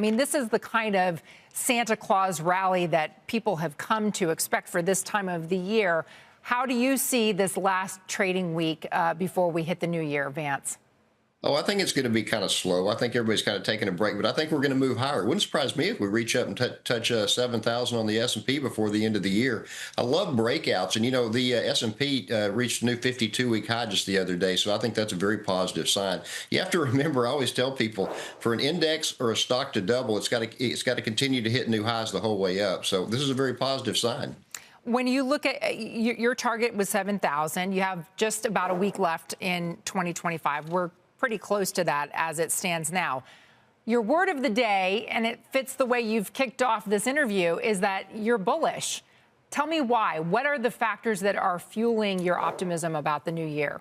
I mean, this is the kind of Santa Claus rally that people have come to expect for this time of the year. How do you see this last trading week before we hit the new year, Vance? Oh, I think it's going to be kind of slow. I think everybody's kind of taking a break, but I think we're going to move higher. It wouldn't surprise me if we reach up and touch 7,000 on the S&P before the end of the year. I love breakouts, and the S&P reached a new 52-week high just the other day, so I think that's a very positive sign. You have to remember, I always tell people, for an index or a stock to double, it's got to continue to hit new highs the whole way up. So this is a very positive sign. When you look at your target was 7,000, you have just about a week left in 2025. We're pretty close to that as it stands now. Your word of the day, and it fits the way you've kicked off this interview, is that you're bullish. Tell me why. What are the factors that are fueling your optimism about the new year?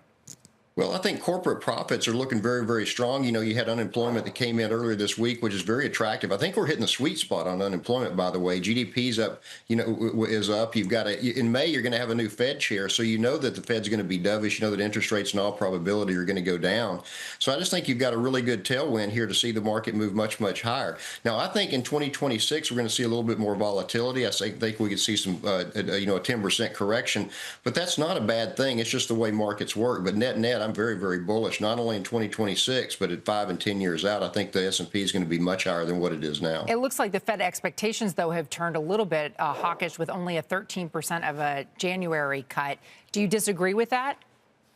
Well, I think corporate profits are looking very, very strong. You had unemployment that came in earlier this week, which is very attractive. I think we're hitting the sweet spot on unemployment, by the way. GDP's up, is up. In May, you're going to have a new Fed chair. So you know that the Fed's going to be dovish. You know that interest rates in all probability are going to go down. So I just think you've got a really good tailwind here to see the market move much, much higher. Now, I think in 2026, we're going to see a little bit more volatility. I think we could see some, a 10% correction, but that's not a bad thing. It's just the way markets work. But net, I'm very, very bullish, not only in 2026, but at 5 and 10 years out. I think the S&P is going to be much higher than what it is now. It looks like the Fed expectations, though, have turned a little bit hawkish with only a 13% of a January cut. Do you disagree with that?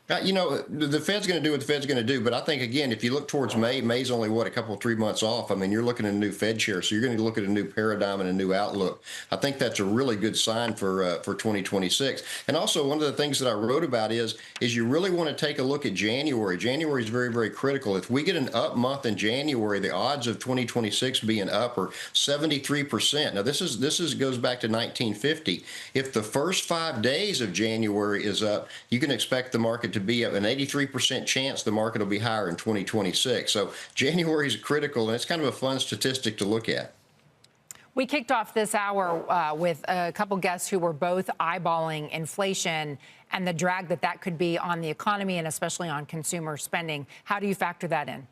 The Fed's going to do what the Fed's going to do. But I think, again, if you look towards May's only, a couple, 3 months off. I mean, you're looking at a new Fed chair. So you're going to look at a new paradigm and a new outlook. I think that's a really good sign for 2026. And also, one of the things that I wrote about is you really want to take a look at January. January is very, very critical. If we get an up month in January, the odds of 2026 being up are 73%. Now, this goes back to 1950. If the first 5 days of January is up, you can expect the market to be an 83% chance the market will be higher in 2026. So January is critical, and it's kind of a fun statistic to look at. We kicked off this hour with a couple guests who were both eyeballing inflation and the drag that could be on the economy and especially on consumer spending. How do you factor that in?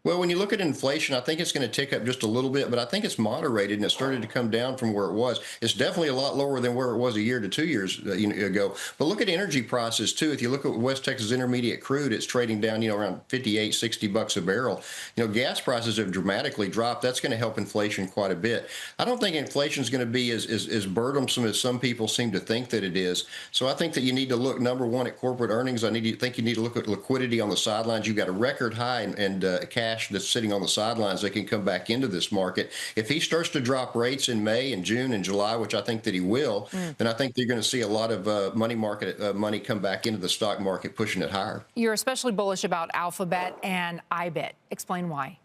Well, when you look at inflation, I think it's going to tick up just a little bit, but I think it's moderated and it started to come down from where it was. It's definitely a lot lower than where it was a year to 2 years ago. But look at energy prices, too. If you look at West Texas Intermediate crude, it's trading down, around 58, 60 bucks a barrel. Gas prices have dramatically dropped. That's going to help inflation quite a bit. I don't think inflation is going to be as burdensome as some people seem to think that it is. So I think that you need to look, number one, at corporate earnings. I think you need to look at liquidity on the sidelines. You've got a record high and cash that's sitting on the sidelines that can come back into this market. If he starts to drop rates in May and June and July, which I think that he will, then I think you're going to see a lot of money market money come back into the stock market, pushing it higher. You're especially bullish about Alphabet and IBIT. Explain why.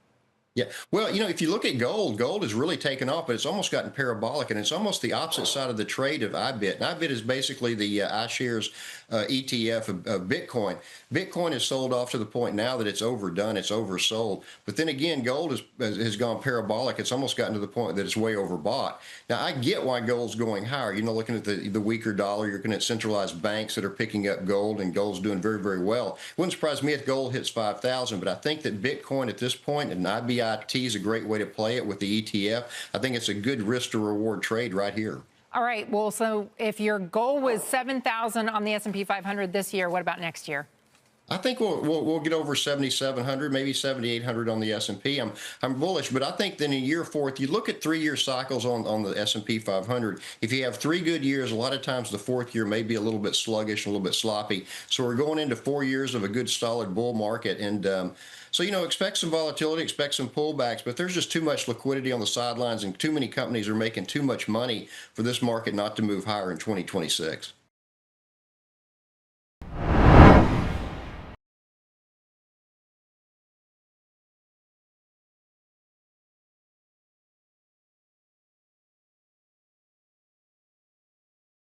Yeah. Well, if you look at gold has really taken off, but it's almost gotten parabolic, and it's almost the opposite side of the trade of IBIT. And IBIT is basically the iShares ETF of Bitcoin. Bitcoin is sold off to the point now that it's overdone, it's oversold. But then again, gold has gone parabolic. It's almost gotten to the point that it's way overbought. Now, I get why gold's going higher. Looking at the weaker dollar, you're looking at centralized banks that are picking up gold, and gold's doing very, very well. It wouldn't surprise me if gold hits 5,000, but I think that Bitcoin at this point, and IBIT is a great way to play it with the ETF. I think it's a good risk to reward trade right here. All right. Well, so if your goal was 7,000 on the S&P 500 this year, what about next year? I think we'll get over 7,700, maybe 7,800 on the S&P. I'm bullish, but I think then in year 4, if you look at 3-year cycles on the S&P 500, if you have 3 good years, a lot of times the 4th year may be a little bit sluggish, a little bit sloppy. So we're going into 4 years of a good solid bull market, and so expect some volatility, expect some pullbacks, but there's just too much liquidity on the sidelines, and too many companies are making too much money for this market not to move higher in 2026.